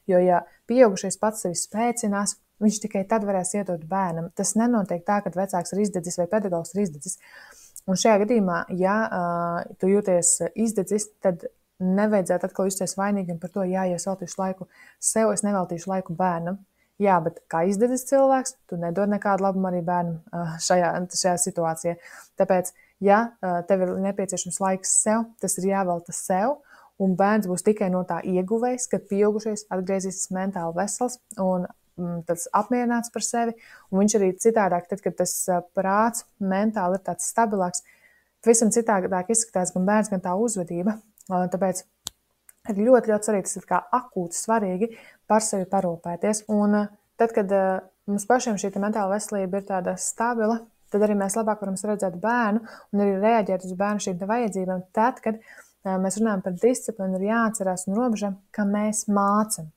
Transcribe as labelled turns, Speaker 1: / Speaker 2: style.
Speaker 1: Jo, ja pieaugušais pats sevi spēcinās, viņš tikai tad varēs iedot bērnam. Tas nenotiek tā, ka vecāks ir izdedzis vai pedagogs ir izdedzis. Un šajā gadījumā, ja tu jūties izdedzis, tad nevajadzētu atkal justies vainīgam par to, jā, ja es veltīšu laiku sev, es neveltīšu laiku bērnam. Jā, bet kā izdedzis cilvēks, tu nedod nekādu labumu arī bērnam šajā situācijā. Tāpēc, ja tev ir nepieciešams laiks sev, tas ir jāvelta sev, un bērns būs tikai no tā ieguvējs, kad pieaugušais atgriezīsies mentāli vesels un tāds apmierināts par sevi, un viņš arī citādāk, tad, kad tas prāts mentāli ir tāds stabilāks, visam citādāk izskatās gan bērns, gan tā uzvedība. Tāpēc ir ļoti, ļoti svarīgi, tas ir kā akūti svarīgi par sevi parūpēties. Un tad, kad mums pašiem šī mentāla veselība ir tāda stabila, tad arī mēs labāk varam redzēt bērnu un arī reaģēt uz bērnu šīm vajadzībām. Tad, kad mēs runājam par disciplīnu, ir jāatcerās un robežām, ka mēs mācam.